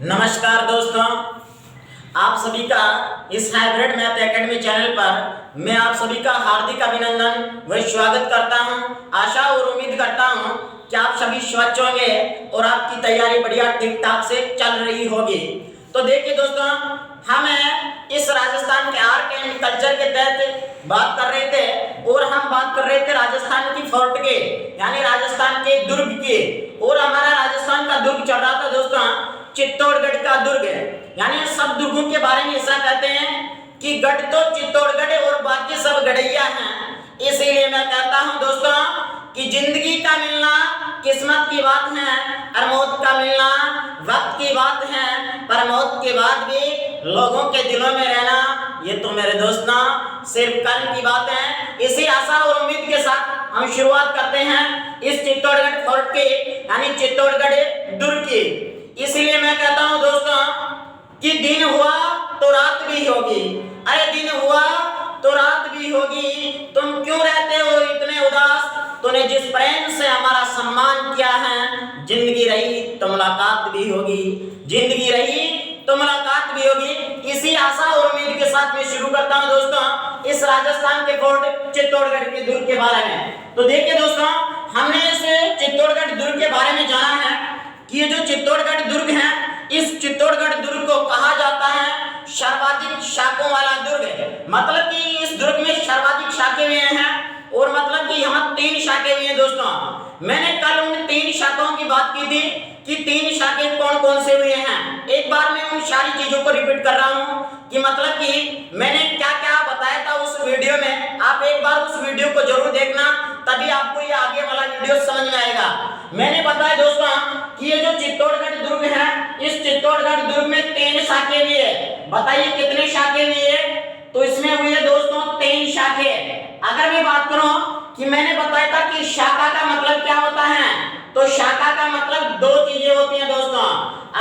नमस्कार दोस्तों, आप सभी का इस हाइब्रिड मैथ एकेडमी चैनल पर मैं आप सभी का हार्दिक अभिनंदन व स्वागत करता हूं। आशा और उम्मीद करता हूं कि आप सभी स्वच्छ होंगे और आपकी तैयारी बढ़िया ठीक ठाक से चल रही होगी। तो देखिए दोस्तों, हम इस राजस्थान के आर्ट एंड कल्चर के तहत बात कर रहे थे और हम बात कर रहे थे राजस्थान की फोर्ट के यानी राजस्थान के दुर्ग के। और हमारा राजस्थान का दुर्ग चल रहा था दोस्तों चित्तौड़गढ़ का दुर्ग है। यानी सब दुर्गों के बारे में ऐसा कहते हैं कि गढ़ तो चित्तौड़गढ़ और बाकी सब गढ़ैया हैं। इसीलिए मैं कहता हूं दोस्तों कि जिंदगी का मिलना किस्मत की बात है और मौत का मिलना वक्त की बात है, पर मौत के बाद भी लोगों के दिलों में रहना ये तो मेरे दोस्तों सिर्फ कर्म की बात है। इसी आशा और उम्मीद के साथ हम शुरुआत करते हैं इस चित्तौड़गढ़ फोर्ट के यानी चित्तौड़गढ़ दुर्ग की। इसीलिए मैं कहता हूं दोस्तों कि दिन हुआ तो रात भी होगी। अरे दिन हुआ तो रात भी होगी, तुम क्यों रहते हो इतने उदास? तूने जिस प्रेम से हमारा सम्मान किया है, जिंदगी रही तो मुलाकात भी होगी, जिंदगी रही तो मुलाकात भी होगी। इसी आशा और उम्मीद के साथ मैं शुरू करता हूं दोस्तों इस राजस्थान के फोर्ट चित्तौड़गढ़ के दुर्ग के बारे में। तो देखिए दोस्तों, हमने इस चित्तौड़गढ़ दुर्ग के बारे में जाना है कि ये जो चित्तौड़गढ़ दुर्ग है, इस चित्तौड़गढ़ दुर्ग को कहा जाता है सर्वाधिक शाखों वाला दुर्ग है। मतलब कि इस दुर्ग में सर्वाधिक शाखें हुए हैं और मतलब कि यहाँ 3 शाखें हुई हैं दोस्तों। मैंने कल उन 3 शाखाओं की बात की थी कि 3 शाखें कौन कौन से हुए हैं। एक बार मैं उन सारी चीजों को रिपीट कर रहा हूँ कि मतलब कि मैंने क्या क्या बताया था उस वीडियो में। आप एक बार उस वीडियो को जरूर देखना, तभी आपको ये आगे वाला वीडियो समझ में आएगा। मैंने बताया दोस्तों कि ये जो चित्तौड़गढ़ दुर्ग है, इस चित्तौड़गढ़ दुर्ग में 3 शाखें भी है। बताइए कितने शाखें भी है? तो इसमें हुई है दोस्तों 3 शाखें। अगर मैं बात करूं कि मैंने बताया था कि शाखा का मतलब क्या होता है, तो शाखा का मतलब 2 चीजें होती हैं दोस्तों।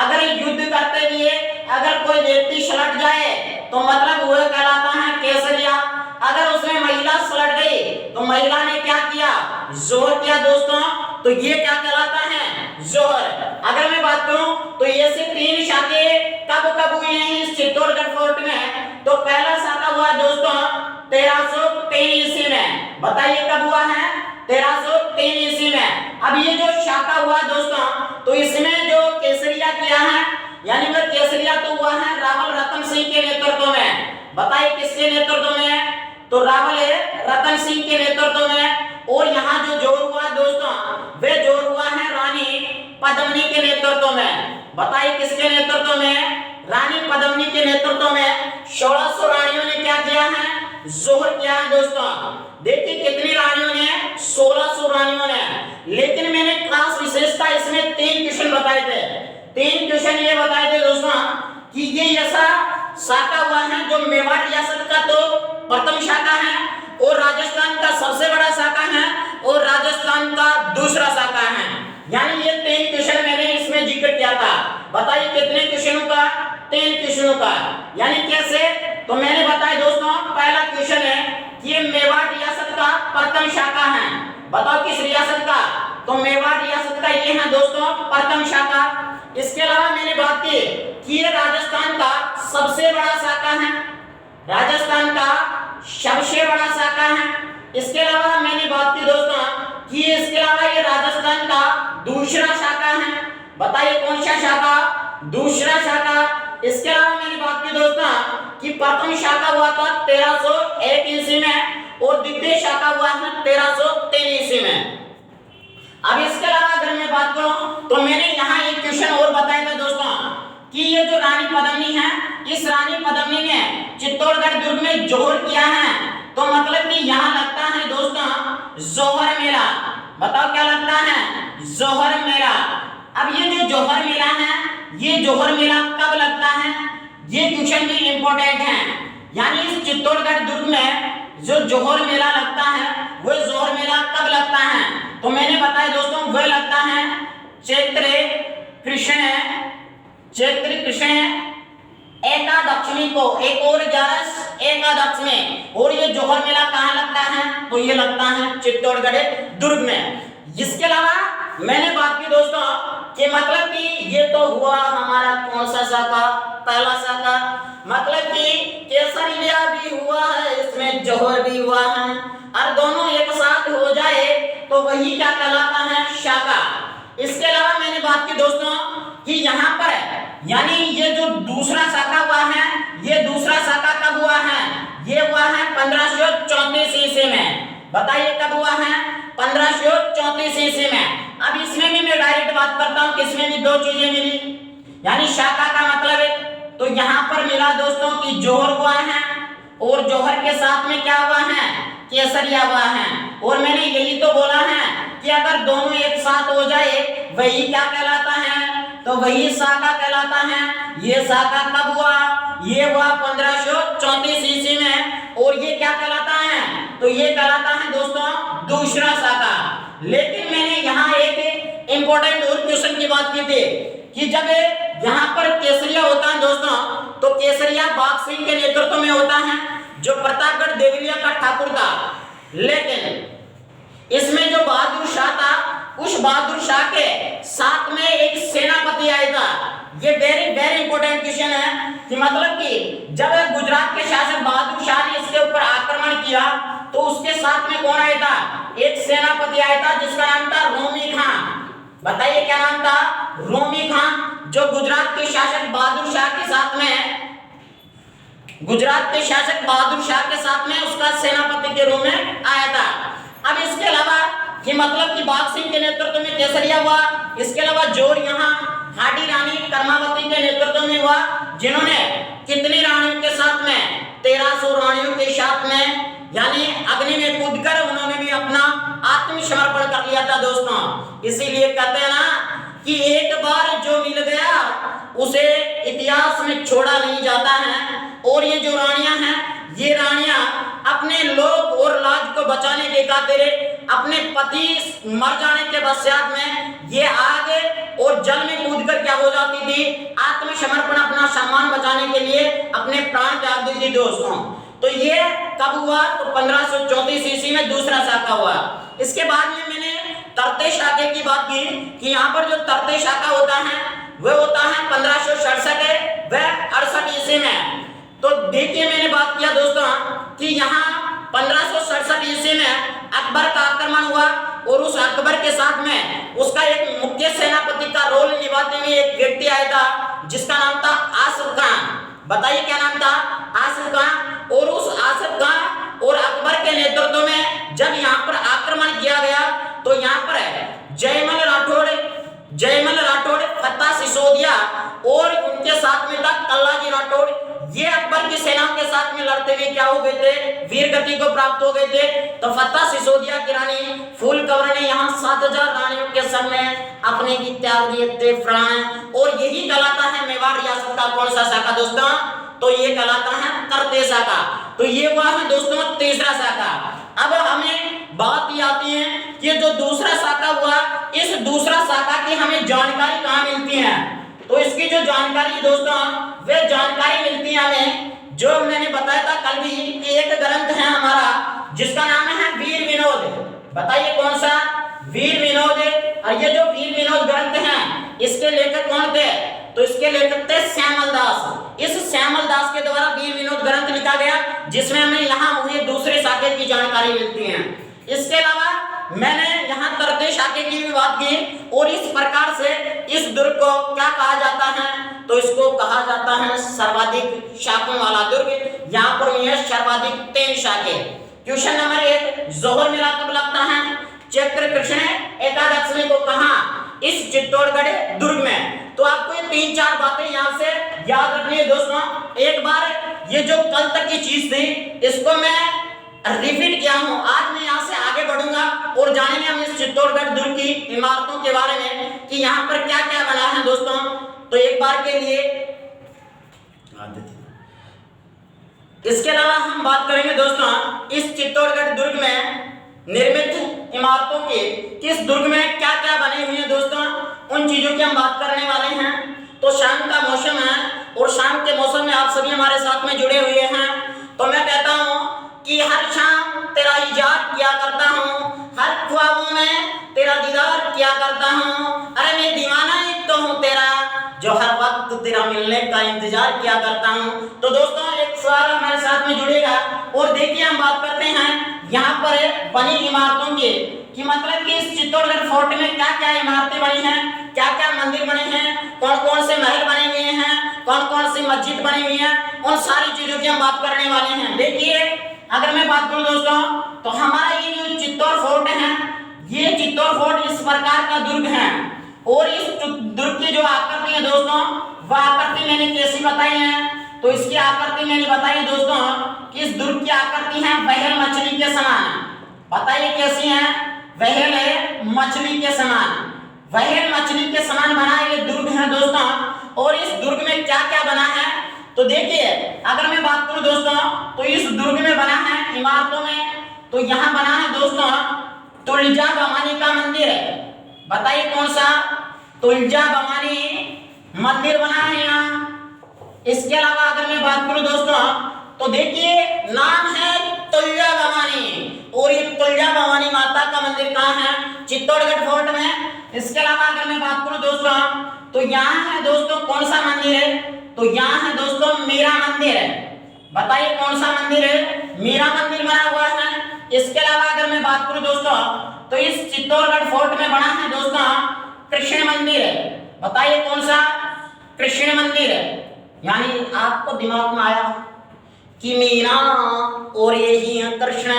अगर युद्ध करते हुए अगर कोई व्यक्ति सलट जाए तो मतलब वह कहलाता है केसरिया। अगर उसमें महिला सलट गई तो महिला ने क्या किया? जोहर किया दोस्तों, तो ये क्या कहलाता है? जोहर। अगर मैं बात करूं तो ये से 3 शाखें कब कब हुई हैं इस चित्तौड़गढ़ फोर्ट में। तो पहला शाखा हुआ दोस्तों 1303 ईस्वी में। बताइए कब हुआ है? 1303 ईस्वी में। अब ये जो शाखा हुआ दोस्तों, तो इसमें जो केसरिया किया है यानी वह केसरिया तो हुआ है रावल रतन सिंह के नेतृत्व में। बताइए किसके नेतृत्व में? तो रावल रतन सिंह के नेतृत्व में। और यहाँ जो जोर हुआ दोस्तों, वे जोर हुआ है रानी पद्मिनी के नेतृत्व में। बताइए किसके नेतृत्व में? रानी पद्मिनी के नेतृत्व में 1600 रानियों ने क्या किया है? जोहर किया है दोस्तों। देखिए कितनी रानियों ने? 1600 रानियों ने। लेकिन मैंने खास विशेषता इसमें 3 क्वेश्चन बताए थे। 3 क्वेश्चन ये बताए थे दोस्तों कि ये ऐसा शाखा हुआ है जो मेवाड़ रियासत का तो प्रथम शाखा है और राजस्थान का सबसे बड़ा शाखा है और राजस्थान का दूसरा शाखा है। यानी ये 3 क्वेश्चन मैंने इसमें जिक्र किया था। बताइए कितने क्वेश्चनों का? 3 क्वेश्चनों का। यानी कैसे? तो मैंने बताया दोस्तों, पहला क्वेश्चन है कि ये मेवाड़ रियासत का प्रथम शाखा है। बताओ किस रियासत का? तो मेवाड़ रियासत का ये है दोस्तों प्रथम शाखा। इसके अलावा मैंने बात की कि ये राजस्थान का सबसे बड़ा शाखा है, राजस्थान का सबसे बड़ा शाखा है। इसके अलावा मैंने बात की दोस्तों कि इसके अलावा ये राजस्थान का दूसरा शाखा है। बताइए कौन सा शाखा? दूसरा शाखा। इसके अलावा मैंने बात की दोस्तों कि प्रथम शाखा हुआ था 1301 ईस्वी में और द्वितीय शाखा हुआ है 1303 ईस्वी में। अब इसके अलावा अगर मैं बात करूं तो मैंने यहाँ एक क्वेश्चन और बताया था दोस्तों कि ये जो रानी पद्मिनी है, इस रानी पद्मिनी ने चित्तौड़गढ़ दुर्ग में जोहर किया है। तो मतलब कि यहाँ लगता है दोस्तों जोहर मेला। बताओ क्या लगता है? जोहर मेला। अब ये जो जोहर मेला है, ये जोहर मेला कब लगता है? ये क्वेश्चन भी इंपॉर्टेंट है। यानी इस चित्तौड़गढ़ दुर्ग में जो जोहर मेला लगता है, वो जोहर मेला कब लगता है? तो मैंने बताया दोस्तों वह लगता है चैत्र कृष्ण एकादशमी को, एक और 11 एकादश में। और ये जोहर मेला कहाँ लगता है? तो ये लगता है चित्तौड़गढ़ दुर्ग में। इसके अलावा मैंने बात की दोस्तों कि मतलब कि ये तो हुआ हमारा कौन सा शाखा, पहला शाखा। मतलब कि केसरिया भी हुआ है, इसमें जौहर भी हुआ है, और दोनों एक साथ हो जाए तो वही क्या कहलाता है, शाखा। इसके अलावा मैंने बात की दोस्तों कि यहाँ पर यानी ये जो दूसरा शाखा हुआ है, ये दूसरा शाखा कब हुआ है, ये हुआ है 1534 ईस्वी में। बताइए कब हुआ है, 1534 ईस्वी में। अब इसमें भी मैं डायरेक्ट बात करता हूँ कि इसमें भी दो चीजें मिली, यानी शाखा का मतलब है तो यहाँ पर मिला दोस्तों कि जौहर हुआ है, और जौहर के साथ में क्या हुआ है, केसरिया हुआ है। और मैंने यही तो बोला है कि अगर दोनों एक साथ हो जाए वही क्या कहलाता है, तो वही शाखा कहलाता है। ये शाखा कब हुआ, ये हुआ 1534 ईस्वी में, और ये क्या कहलाता है, तो ये कहलाता है दोस्तों दूसरा शाखा। लेकिन मैंने यहाँ एक इंपॉर्टेंट और क्वेश्चन की बात की थी कि जब यहाँ पर केसरिया होता है दोस्तों, तो केसरिया बाघ सिंह के नेतृत्व में होता है, जो प्रतापगढ़ देवरिया का ठाकुर था। लेकिन इसमें जो बहादुर शाह था, उस बहादुर शाह के साथ में एक सेनापति आया था। ये वेरी वेरी इंपॉर्टेंट क्वेश्चन है कि मतलब कि जब गुजरात के शासक बहादुर शाह ने इसके ऊपर आक्रमण किया तो उसके साथ में कौन आया था, एक सेनापति आया था जिसका नाम था रोमी खान। बताइए क्या नाम था, रोमी खान, जो गुजरात के शासक बहादुर शाह के साथ में, गुजरात के शासक बहादुर शाह के साथ में उसका सेनापति के रूप में आया था। अब इसके अलावा कि मतलब कि बाघ सिंह के नेतृत्व में केसरिया हुआ, इसके अलावा जोर यहाँ हाडी रानी कर्मावती के नेतृत्व में हुआ, जिन्होंने कितनी रानियों के साथ में, 1300 रानियों के साथ में, यानी अग्नि में कूदकर उन्होंने भी अपना आत्मसमर्पण कर लिया था दोस्तों। इसीलिए कहते हैं ना कि एक बार जो मिल गया उसे इतिहास में छोड़ा नहीं जाता है। और ये जो रानियां हैं, ये रानियां अपने लोग और लाज को बचाने के खातिर अपने पति मर जाने के पश्चात में ये आग और जल में कूदकर क्या हो जाती थी, आत्मसमर्पण, अपना सम्मान बचाने के लिए अपने प्राण त्याग देती थी दोस्तों। तो ये कब हुआ, तो 1534 ईस्वी में दूसरा शाखा हुआ। इसके बाद में मैंने तरते शाखे की बात की कि यहाँ पर जो तरते शाखा होता है वह होता है 1567 व 68 ईस्वी में। तो देखिए मैंने बात किया दोस्तों कि यहाँ 1567 ईस्वी में अकबर का आक्रमण हुआ, और उस अकबर के साथ में उसका एक मुख्य सेनापति का रोल निभाते हुए एक व्यक्ति आया था जिसका नाम था आसिफ खान। बताइए क्या नाम था, आसिफ खान। और उस आसिफ खान और अकबर के नेतृत्व में जब यहाँ पर आक्रमण किया गया तो यहाँ पर जयमल राठौड़, फत्ता सिसोदिया और उनके साथ में था कल्लाजी राठौड़, ये अकबर की सेना के साथ में लड़ते हुए क्या हो गए थे, वीर गति को प्राप्त हो गए थे। तो फत्ता सिसोदिया की रानी फूल कंवर ने यहाँ 7000 रानियों के संग में अपने भी त्याग दिए थे प्राण। और यही कहलाता है मेवाड़ रियासत का कौन सा शाखा दोस्तों, तो ये कहलाता है तरते शाखा। तो ये हुआ है दोस्तों तीसरा शाखा। अब हमें बात ये आती है कि जो दूसरा शाखा हुआ, इस दूसरा शाखा की हमें जानकारी कहाँ मिलती है, तो इसकी जो जानकारी दोस्तों वे जानकारी मिलती है हमें, जो मैंने बताया था कल भी कि एक ग्रंथ है हमारा जिसका नाम है वीर विनोद। बताइए कौन सा, वीर विनोद। और ये जो वीर विनोद ग्रंथ है इसके लेखक कौन थे, तो इसके लेखक थे श्यामल दास। इस श्यामल दास के द्वारा वीर विनोद ग्रंथ लिखा गया जिसमें हमें यहाँ हुए दूसरे शाखे की जानकारी मिलती है। इसके अलावा मैंने यहाँ तरते शाखे की भी बात की, और इस प्रकार से इस दुर्ग को क्या कहा जाता है, तो इसको कहा जाता है सर्वाधिक शाखों वाला दुर्ग। यहाँ पर यह सर्वाधिक 3 शाखे। क्वेश्चन नंबर 1, जौहर मेला कब लगता है, चैत्र कृष्ण एकादशमी को कहा, इस चित्तौड़गढ़ दुर्ग में। तो आपको ये 3-4 बातें यहाँ से याद रखनी है दोस्तों। एक बार ये जो कल तक की चीज थी इसको मैं रिपीट किया हूँ, आज मैं यहाँ से आगे बढ़ूंगा और जानेंगे हम इस चित्तौड़गढ़ दुर्ग की इमारतों के बारे में कि यहाँ पर क्या क्या बना है दोस्तों। तो एक बार के लिए इसके अलावा हम बात करेंगे दोस्तों इस चित्तौड़गढ़ दुर्ग में निर्मित इमारतों के, किस दुर्ग में क्या क्या बने हुए हैं दोस्तों, उन चीजों की हम बात करने वाले हैं। तो शाम का मौसम है और शाम के मौसम में आप सभी हमारे साथ में जुड़े हुए हैं। तो मैं कहता हूँ कि हर शाम तेरा इजाद किया करता हूँ, हर ख्वाबों में तेरा दीदार किया करता हूँ, अरे मैं दीवाना एक तो हूँ तेरा, तेरा मिलने का इंतजार किया करता हूँ। तो दोस्तों एक सवाल हमारे साथ में जुड़ेगा और देखिए हम बात करते हैं यहाँ पर बनी इमारतों की कि मतलब कि इस चित्तौड़गढ़ फोर्ट में क्या क्या इमारतें बनी हैं, क्या क्या मंदिर बने हैं, कौन कौन से महल बने हुए हैं, कौन कौन सी मस्जिद बनी हुई है, उन सारी चीजों की हम बात करने वाले हैं। देखिए अगर मैं बात करूं दोस्तों तो हमारा ये जो चित्तौड़ फोर्ट है, ये चित्तौड़ फोर्ट इस प्रकार का दुर्ग है और इस दुर्ग की जो आकृति है दोस्तों वह आकृति मैंने कैसी बताई है, तो इसकी आकृति मैंने बताई है दोस्तों कि इस दुर्ग की आकृति है व्हेल मछली के समान। बताइए कैसी है? व्हेल मछली के समान, व्हेल मछली के समान बना ये दुर्ग है दोस्तों। और इस दुर्ग में क्या क्या बना है तो देखिए अगर मैं बात करूं दोस्तों तो इस दुर्ग में बना है इमारतों में, तो यहाँ बना है दोस्तों तुलजा भवानी का मंदिर है। बताइए कौन सा? तुलजा भवानी मंदिर बना है यहाँ। इसके अलावा अगर मैं बात करूं दोस्तों तो देखिए नाम है तुलजा भवानी और ये तुलजा भवानी माता का मंदिर कहाँ है? चित्तौड़गढ़ फोर्ट में। इसके अलावा अगर मैं बात करूं दोस्तों तो यहाँ है दोस्तों कौन सा मंदिर है? तो यहाँ है दोस्तों मीरा मंदिर है। बताइए कौन सा मंदिर है? मीरा मंदिर बना हुआ है। इसके अलावा अगर मैं बात करूं दोस्तों तो इस चित्तौड़गढ़ फोर्ट में बना है दोस्तों कृष्ण मंदिर है। बताइए कौन सा? कृष्ण मंदिर है। यानी आपको दिमाग में आया कि मीरा और ये ही है कृष्ण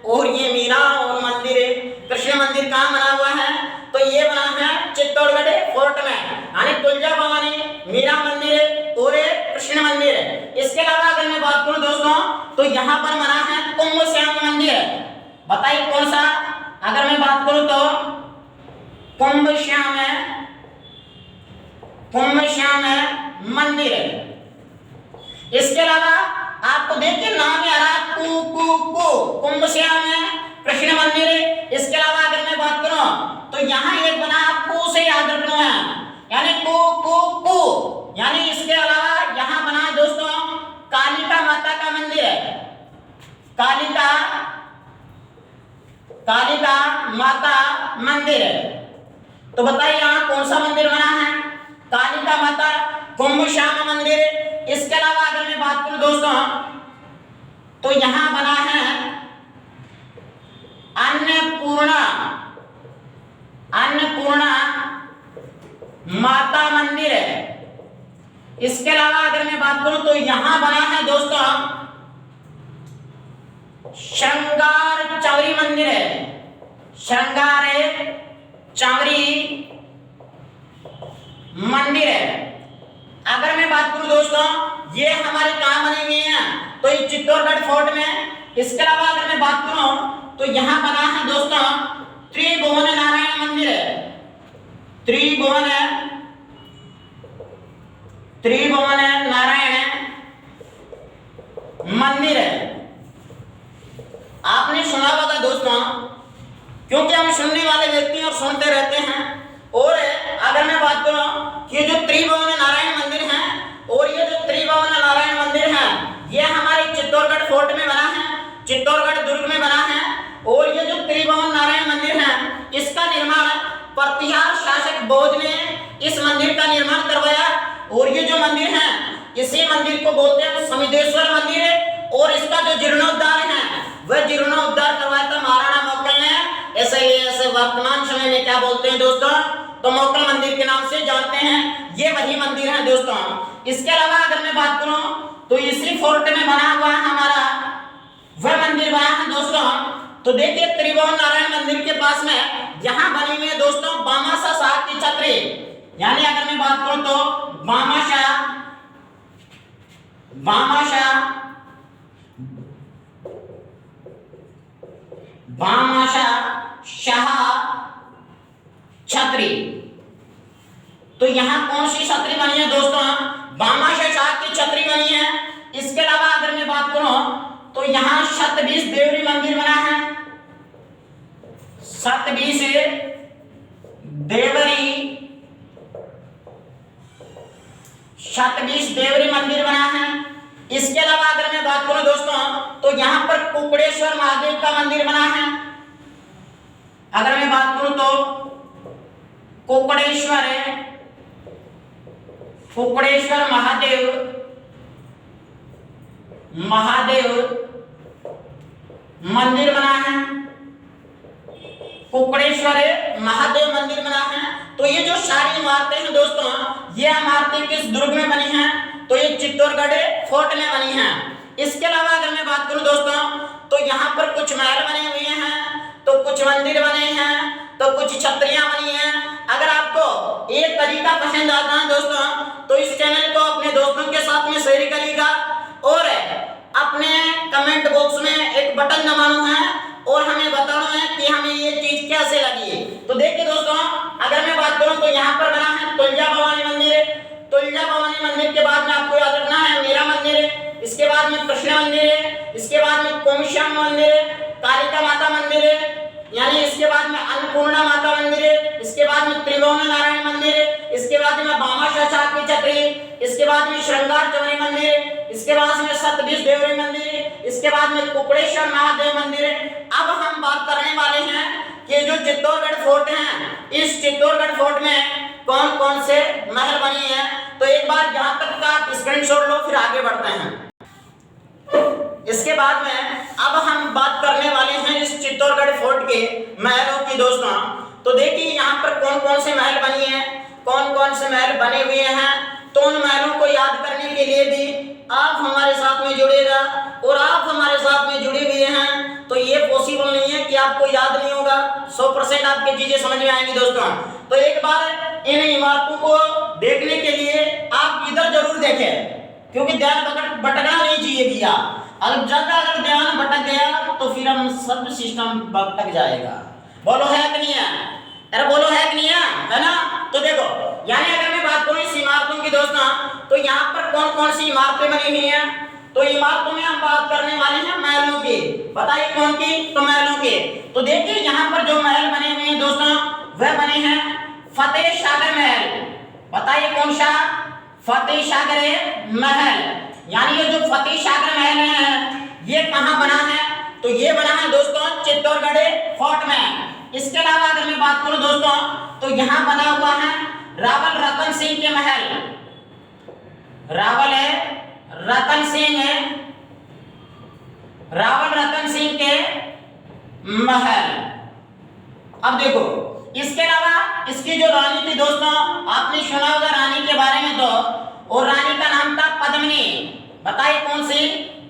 और ये मीरा और मंदिर है। कृष्ण मंदिर कहाँ बना हुआ है? तो ये बना है चित्तौड़गढ़ फोर्ट में, यानी तुलजा भवानी, मीरा मंदिर और कृष्ण मंदिर है। इसके अलावा अगर मैं बात करूं दोस्तों तो यहाँ पर बना है कुंभ श्याम मंदिर है। बताइए कौन सा? अगर मैं बात करूं तो कुंभ श्याम मंदिर है। इसके अलावा आपको देखिए नाम है कुंभ श्याम कृष्ण मंदिर है। इसके अलावा अगर मैं बात करूं तो यहाँ एक बना कु से याद रखना है, यानी कु यानी इसके अलावा यहाँ बना है दोस्तों कालिका माता का मंदिर है। कालिका माता मंदिर है। तो बताइए यहाँ कौन सा मंदिर बना है? कालिका माता, कुंभ श्याम मंदिर। इसके अलावा अगर मैं बात करूं दोस्तों तो यहाँ बना है अन्नपूर्णा माता मंदिर है। इसके अलावा अगर मैं बात करूं तो यहाँ बना है दोस्तों श्रृंगार चौरी मंदिर है। श्रृंगार चौरी मंदिर है। अगर मैं बात करूं दोस्तों ये हमारे कहाँ बने हुए हैं? तो ये चित्तौड़गढ़ फोर्ट में। इसके अलावा अगर मैं बात करूं तो यहाँ बना है दोस्तों त्रिभुवन नारायण मंदिर है। त्रिभुवन नारायण मंदिर है। आपने सुना होगा दोस्तों, क्योंकि हम सुनने वाले व्यक्ति और सुनते रहते हैं। और अगर मैं बात करूं कि ये जो त्रिभुवन नारायण मंदिर है और ये जो त्रिभुवन नारायण मंदिर है ये हमारे चित्तौड़गढ़ फोर्ट में बना है, चित्तौड़गढ़ दुर्ग में बना है। और ये जो त्रिभुवन नारायण मंदिर है इसका निर्माण प्रतिहार शासक बौद्ध ने इस मंदिर का निर्माण करवाया। और ये जो मंदिर है इसी मंदिर को बोलते हैं समिधेश्वर मंदिर। और इसका जो जीर्णोद्धार है वह जीर्णोद्धार करवाया था महाराणा मोकल ने। ऐसे वर्तमान समय में क्या बोलते हैं दोस्तों? तो मोकल मंदिर के नाम से जानते हैं। ये वही मंदिर है दोस्तों। इसके अलावा अगर मैं बात करूं तो इसी फोर्ट में बना हुआ हमारा वह मंदिर बना है दोस्तों। तो देखिए त्रिभुवन नारायण मंदिर के पास में यहाँ बनी हुई है दोस्तों भामाशाह साहब की छतरी। यानी अगर मैं बात करूं तो भामाशाह छतरी। तो यहाँ कौन सी छतरी बनी है दोस्तों? भामाशाह साहब की छतरी बनी है। इसके अलावा अगर मैं बात करूं तो यहाँ शतबीस देवरी मंदिर बना है। शतबीस देवरी मंदिर बना है। इसके अलावा अगर मैं बात करूं दोस्तों तो यहाँ पर कुकड़ेश्वर महादेव का मंदिर बना है। अगर मैं बात करूं तो कुकड़ेश्वर कुकड़ेश्वर महादेव मंदिर बना है। कुकड़ेश्वर महादेव मंदिर बना है। तो ये जो सारी इमारतें हैं दोस्तों, ये इमारतें किस दुर्ग में बनी हैं? तो ये चित्तौड़गढ़ फोर्ट में बनी हैं। इसके अलावा अगर मैं बात करूं दोस्तों, तो यहाँ पर कुछ महल बने हुए हैं, तो कुछ मंदिर बने हैं, तो कुछ छतरियां बनी हैं। अगर आपको ये तरीका पसंद आता है दोस्तों, तो इस चैनल को अपने दोस्तों के साथ में शेयर करिएगा और अपने कमेंट बॉक्स में एक बटन दबाना है और हमें बताना है कि हमें ये चीज कैसे लगी। तो देखिए दोस्तों, अगर मैं बात करूं तो यहाँ पर बना है तुलजा भवानी मंदिर। तुलजा भवानी मंदिर के बाद में आपको याद रखना है मीरा मंदिर, इसके बाद में कृष्ण मंदिर है, इसके बाद में कोमिश्याम मंदिर है, कालिका माता मंदिर है, यानी इसके बाद में अन्नपूर्णा माता मंदिर है, इसके बाद में त्रिभुवन नारायण मंदिर है, इसके बाद में भामाशाह की छतरी, इसके बाद में श्रृंगार चौरी मंदिर है, इसके बाद में सतविश देवरी मंदिर है, इसके बाद में कुकड़ेश्वर महादेव मंदिर है। अब हम बात करने वाले हैं कि जो चित्तौड़गढ़ फोर्ट है, इस चित्तौड़गढ़ फोर्ट में कौन कौन से महल बने हैं। तो एक बार यहाँ तक का स्क्रीनशॉट लो, फिर आगे बढ़ते हैं। इसके बाद में अब हम बात करने वाले हैं इस चित्तौड़गढ़ फोर्ट के महलों की दोस्तों। तो देखिए यहाँ पर कौन कौन से महल बनी हैं, कौन कौन से महल बने हुए हैं। तो उन महलों को याद करने के लिए भी आप हमारे साथ में जुड़ेगा और आप हमारे साथ में जुड़े हुए हैं, तो ये पॉसिबल नहीं है कि आपको याद नहीं होगा। 100% आपकी चीजें समझ में आएंगी दोस्तों। तो एक बार इन इमारतों को देखने के लिए आप इधर जरूर देखें, क्योंकि ध्यान भटकना नहीं चाहिए भैया। अगर ध्यान भटक गया तो फिर हम सब सिस्टम भटक जाएगा। बोलो है कि नहीं है? अरे बोलो है कि नहीं है ना? तो देखो, यानी अगर मैं बात करूं इस इमारतों की दोस्तों, तो यहाँ पर कौन कौन सी इमारतें बनी हुई हैं। तो इमारतों में हम बात करने वाले हैं महलों की। बताइए कौन की? तो महलों के। तो देखिए यहाँ पर जो महल बने हुए हैं दोस्तों, वह बने हैं फतेह सागर महल। बताइए कौन सा? फतेह सागर महल। यानी ये जो फतेह सागर महल है, ये कहाँ बना है? तो ये बना है दोस्तों चित्तौड़गढ़ फोर्ट में। इसके अलावा अगर मैं बात करूं दोस्तों, तो यहाँ बना हुआ है रावल रतन सिंह के महल। रावल रतन सिंह के महल। अब देखो, इसके अलावा इसकी जो रानी थी दोस्तों, आपने सुना होगा रानी के बारे में, तो और रानी का नाम था पद्मिनी। बताइए कौन सी?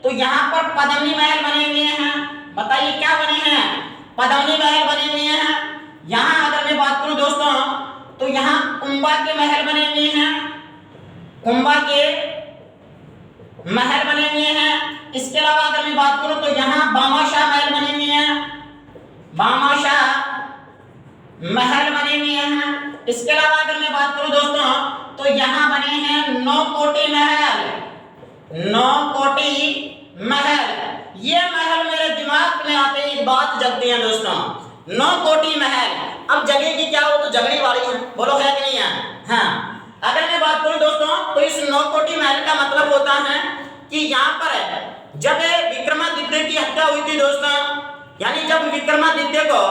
तो यहाँ पर पद्मिनी महल बने हुए हैं। बताइए क्या बने हैं? पद्मिनी महल बने हुए हैं। यहाँ अगर मैं बात करूं दोस्तों, तो यहाँ कुंभा के महल बने हुए हैं। कुंभा के महल बने हुए हैं। इसके अलावा अगर मैं बात करूं तो यहाँ भामाशाह महल बने हुए हैं। भामाशाह महल बने हुए हैं। इसके अलावा अगर मैं बात करूं दोस्तों, तो यहाँ बने हैं नौकोटी महल। नौकोटी महल, ये महल मेरे दिमाग में आते ही एक बात जगती है दोस्तों, नौकोटी महल। अब जगह की क्या हो, तो जगने वाली है। बोलो है कि नहीं है? हाँ। अगर मैं बात करूं दोस्तों, तो इस नौकोटी महल का मतलब होता है कि यहाँ पर जब विक्रमादित्य की हत्या हुई थी दोस्तों, यानी जब विक्रमादित्य को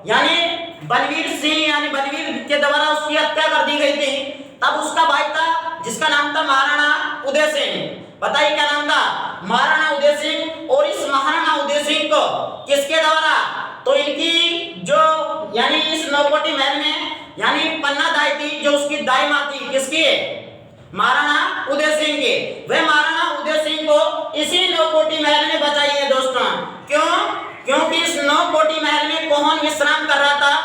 यानी बलवीर सिंह यानी बलवीर के द्वारा उसकी हत्या कर दी गई थी, तब उसका भाई था जिसका नाम था महाराणा उदय सिंह। बताइए क्या नाम था? महाराणा उदय सिंह। और इस महाराणा उदय सिंह को किसके द्वारा? तो इनकी जो यानी इस नौकोटी महल में यानी पन्ना दाई थी, जो उसकी दाई माँ थी, किसकी? महाराणा उदय सिंह की। वह महाराणा उदय सिंह को इसी नौकोटी महल में बचाई है दोस्तों। क्यों? क्योंकि इस नौकोटी महल में कौन विश्राम कर रहा था?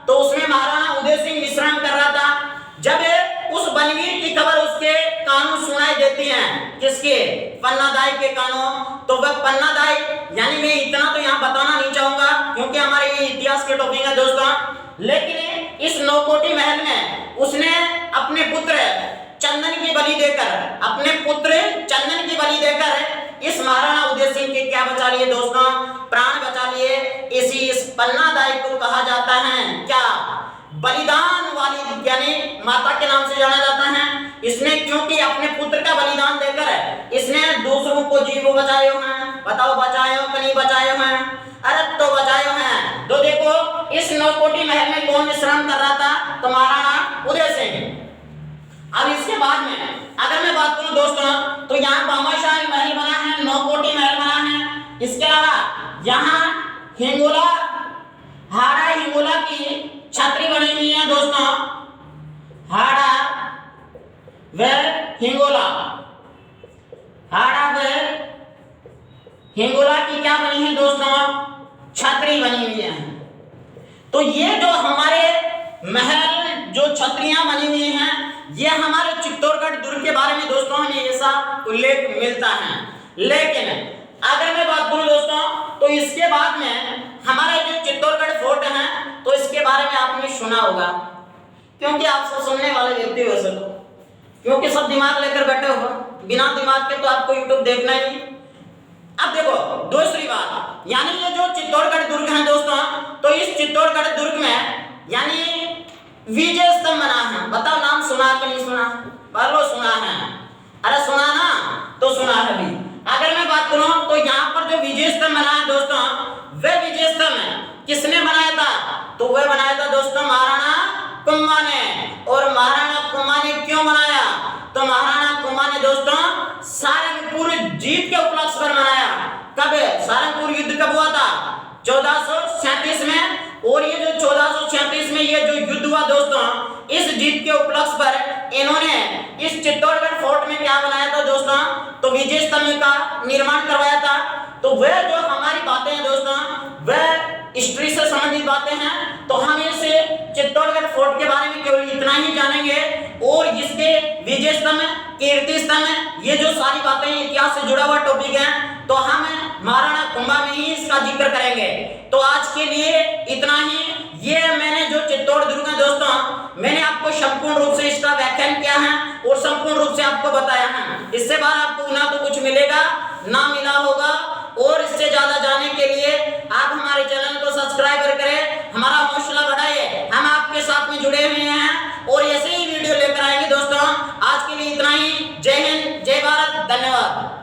तो उसमें महाराणा उदय सिंह विश्राम कर रहा था। जब उस बलवीर की खबर उसके कानों सुनाई देती हैं, किसके? पन्नादाई के कानों। तो वह पन्नादाई, यानी मैं इतना तो यहाँ बताना नहीं चाहूंगा क्योंकि हमारे ये इतिहास के टॉपिक है दोस्तों, लेकिन इस नौकोटी महल में उसने अपने पुत्र चंदन की बलि देकर इस महाराणा उदय सिंह के क्या बचा लिए दोस्तों? प्राण बचा लिए। इस पन्नादाई को कहा जाता है क्या? बलिदान वाली, यानी माता के नाम से जाना जाता है। इसने क्योंकि अपने पुत्र का बलिदान देकर इसने दूसरों को जीव बचाए हैं। बताओ बचाए हो कि नहीं बचाए हैं? अरे तो बचाए हैं। तो देखो, इस नौकोटी महल में कौन विश्राम कर रहा था? तो महाराणा उदय सिंह। अब इसके बाद में अगर मैं बात करूं दोस्तों तो यहाँ भामाशाही महल बना है, नौकोटी महल बना है। इसके अलावा यहाँ हिंगोला, हाड़ा हिंगोला की छतरी बनी हुई है दोस्तों। हाड़ा व हिंगोला, हाड़ा व हिंगोला की क्या बनी है दोस्तों? छतरी बनी हुई है। तो ये जो हमारे महल जो छतरियां बनी हुई हैं, ये हमारे चित्तौड़गढ़ दुर्ग के बारे में दोस्तों हमें ऐसा उल्लेख मिलता है। लेकिन अगर मैं बात करूं दोस्तों तो इसके बाद में हमारे जो चित्तौड़गढ़ फोर्ट है, तो इसके बारे में आपने सुना होगा, क्योंकि आप सब सुनने वाले व्यक्ति हो सको, क्योंकि सब दिमाग लेकर बैठे हो, बिना दिमाग के तो आपको यूट्यूब देखना ही। अब देखो दूसरी बात, यानी ये जो चित्तौड़गढ़ दुर्ग है दोस्तों, तो इस चित्तौड़गढ़ दुर्ग में यानी विजय स्तंभ बना है। बताओ नाम सुना कि नहीं सुना? बोलो सुना है। अरे सुना ना, तो सुना है भी। अगर मैं बात करूं तो यहाँ पर जो विजय स्तंभ बना है दोस्तों, वह विजय स्तंभ किसने बनाया था? तो वह बनाया था दोस्तों महाराणा कुंभा ने। और महाराणा कुंभा ने क्यों बनाया? तो महाराणा कुंभा ने दोस्तों सारंगपुर जीत के उपलक्ष्य पर बनाया। कब? सारंगपुर युद्ध कब हुआ था? 1437 में। और ये जो 1437 में ये जो युद्ध हुआ दोस्तों, इस जीत के उपलक्ष्य पर इन्होंने इस चित्तौड़गढ़ फोर्ट में क्या बनाया था दोस्तों? तो विजय स्तंभ का निर्माण करवाया था। तो वह जो हमारी बातें हैं दोस्तों, वह हिस्ट्री से संबंधित बातें हैं। तो हम इसे चित्तौड़गढ़ फोर्ट के बारे में केवल इतना ही जानेंगे, और इसके विजय स्तंभ, कीर्ति स्तंभ, ये जो सारी बातें इतिहास से जुड़ा हुआ टॉपिक है, तो हम महाराणा कुंभा में ही इसका जिक्र करेंगे। तो आज के लिए इतना ही। ये मैंने जो चित्तौड़ दुर्ग है दोस्तों, मैंने आपको संपूर्ण रूप से इसका व्याख्यान किया है और संपूर्ण रूप से आपको बताया है। इससे बाद आपको ना तो कुछ मिलेगा ना मिला होगा। और इससे ज्यादा जानने के लिए आप हमारे चैनल को सब्सक्राइब करें, हमारा हौसला बढ़ाइए। हम आपके साथ में जुड़े हुए हैं और ऐसे ही वीडियो लेकर आएंगे दोस्तों। आज के लिए इतना ही। जय हिंद, जय भारत, धन्यवाद।